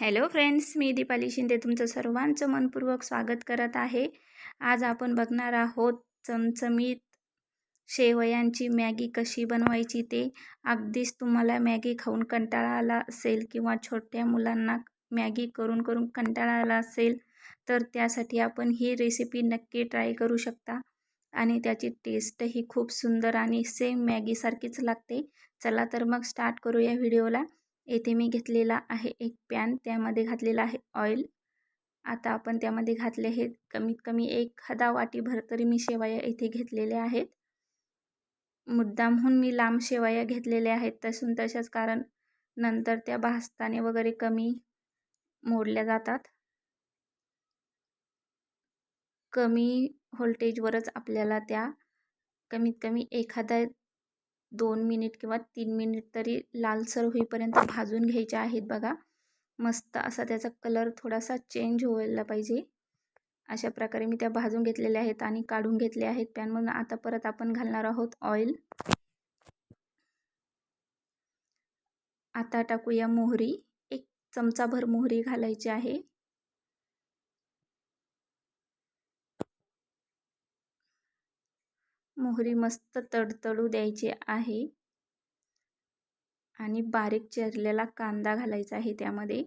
Hello friends, मी दीपाली शिंदे तुमचं सर्वांचं मनपूर्वक स्वागत करत आहे. आज आपण बघणार आहोत चमचमीत शेवयांची मॅगी कशी बनवायची ते. अगदीच तुम्हाला मॅगी खाऊन कंटाळा आला असेल किंवा छोट्या मुलांना मॅगी करून करून कंटाळा आला असेल तर त्यासाठी आपण ही रेसिपी नक्की ट्राय करू शकता आणि त्याची टेस्टही खूप सुंदर आणि सेम मॅगीसारखीच लागते. चला तर मग स्टार्ट करूया व्हिडिओला. येथे मी घेतलेला आहे एक पॅन, त्यामध्ये घातलेला आहे ऑइल. आता आपण त्यामध्ये घातले आहेत कमीत कमी 1 वाटीभर तरी मी शेवया इथे घेतलेल्या आहेत. मुद्दामहून मी लांब शेवया घेतलेल्या आहेत तशाच, कारण नंतर त्या भाजताना वगैरे कमी मोडल्या जातात. कमी व्होल्टेजवरच आपल्याला त्या कमीत कमी 2 मिनिट किंवा 3 मिनिट तरी लालसर होईपर्यंत भाजून घ्यायच्या आहेत. बघा, मस्त असा त्याचा कलर थोडासा चेंज व्हायला पाहिजे. अशा प्रकारे मी त्या भाजून घेतलेल्या आहेत आणि काढून घेतले आहेत पॅनमधून. आता परत आपण घालणार आहोत ऑइल. आता टाकूया मोहरी. 1 चमचाभर मोहरी घालायची आहे. मोहरी मस्त तडतडू द्यायची आहे आणि बारीक चिरलेला कांदा घालायचा आहे त्यामध्ये.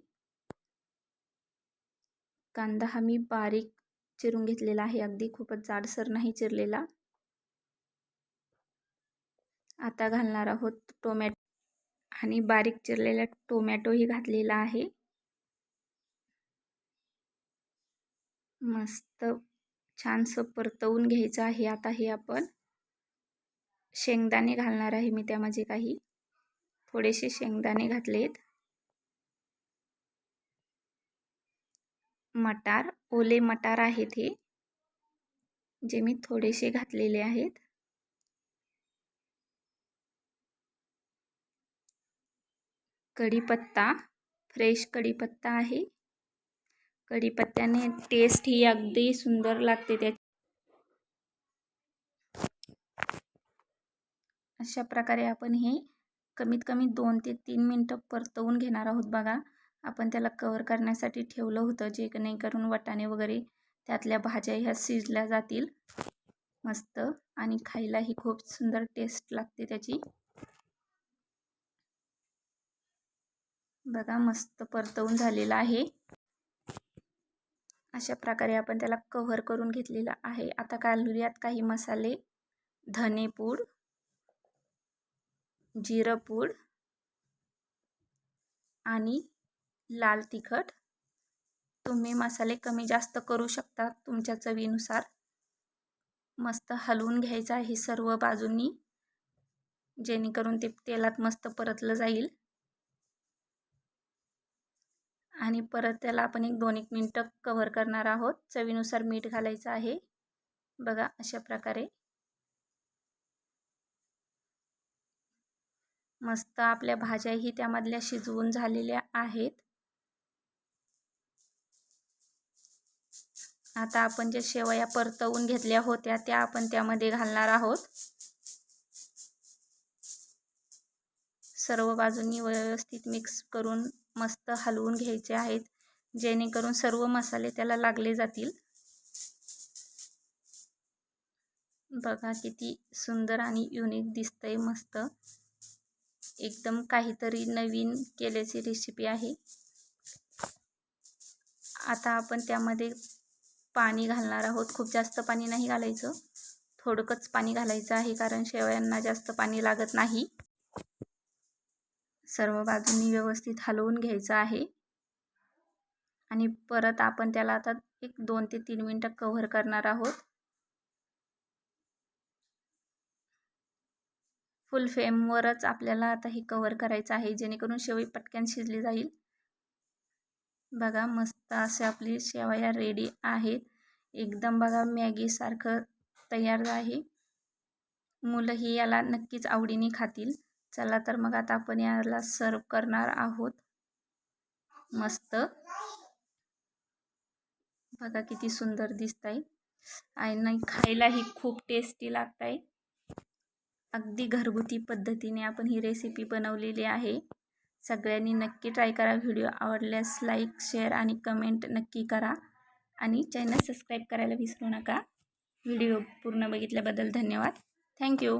कांदा हा मी बारीक चिरून घेतलेला आहे, अगदी खूपच जाडसर नाही चिरलेला. आता घालणार आहोत टोमॅटो आणि बारीक चिरलेला टोमॅटोही घातलेला आहे. मस्त छानसं परतवून घ्यायचं आहे. आता हे आपण शेंगदाणे घालणार आहे मी त्यामध्ये, काही थोडेसे शेंगदाणे घातलेत. मटार, ओले मटार आहेत हे, जे मी थोडेसे घातलेले आहेत. कढीपत्ता, फ्रेश कढीपत्ता आहे. कढीपत्त्याने टेस्ट ही अगदी सुंदर लागते त्या. अशा प्रकारे आपण हे कमीत कमी 2 ते 3 मिनटं परतवून घेणार आहोत. बघा, आपण त्याला कव्हर करण्यासाठी ठेवलं होतं, जेणेकरून वाटाणे वगैरे त्यातल्या भाज्या ह्या शिजल्या जातील मस्त आणि खायलाही खूप सुंदर टेस्ट लागते त्याची. बघा, मस्त परतवून झालेला आहे. अशा प्रकारे आपण त्याला कव्हर करून घेतलेला आहे. आता घालूयात काही मसाले. धनेपूड, जिरपूड आणि लाल तिखट. तुम्ही मसाले कमी जास्त करू शकता तुमच्या चवीनुसार. मस्त हलवून घ्यायचं आहे सर्व बाजूंनी, जेणेकरून ते तेलात मस्त परतलं जाईल. आणि परत त्याला आपण 1-2 मिनटं कव्हर करणार आहोत. चवीनुसार मीठ घालायचं आहे. बघा, अशा प्रकारे मस्त आपल्या भाज्याही त्यामधल्या शिजवून झालेल्या आहेत. आता आपण जे शेवया परतवून घेतल्या होत्या त्या आपण त्यामध्ये घालणार आहोत. सर्व बाजूंनी व्यवस्थित मिक्स करून मस्त हलवून घ्यायचे आहेत, जेणेकरून सर्व मसाले त्याला लागले जातील. बघा, किती सुंदर आणि युनिक दिसतंय. मस्त एकदम काहीतरी नवीन केल्याची रेसिपी आहे. आता आपण त्यामध्ये पाणी घालणार आहोत. खूप जास्त पाणी नाही घालायचं, थोडकंच पाणी घालायचं आहे, कारण शेवयांना जास्त पाणी लागत नाही. सर्व बाजूंनी व्यवस्थित हलवून घ्यायचं आहे आणि परत आपण त्याला आता 2 ते 3 मिनटं कव्हर करणार आहोत. फुल फ्लेमवरच आपल्याला आता हे कव्हर करायचं आहे, जेणेकरून शेवई पटकन शिजली जाईल. बघा, मस्त असे आपली शेवया रेडी आहेत. एकदम बघा मॅगीसारखं तयार आहे. मुलंही याला नक्कीच आवडीने खातील. चला तर मग आता आपण याला सर्व करणार आहोत. मस्त बघा, किती सुंदर दिसतंय आणि खायलाही खूप टेस्टी लागतंय. अगदी घरगुती पद्धतीने आपण ही रेसिपी बनवलेली आहे. सगळ्यांनी नक्की ट्राय करा. व्हिडिओ आवडल्यास लाईक, शेअर आणि कमेंट नक्की करा आणि चॅनल सबस्क्राईब करायला विसरू नका. व्हिडिओ पूर्ण बघितल्याबद्दल धन्यवाद. थँक्यू.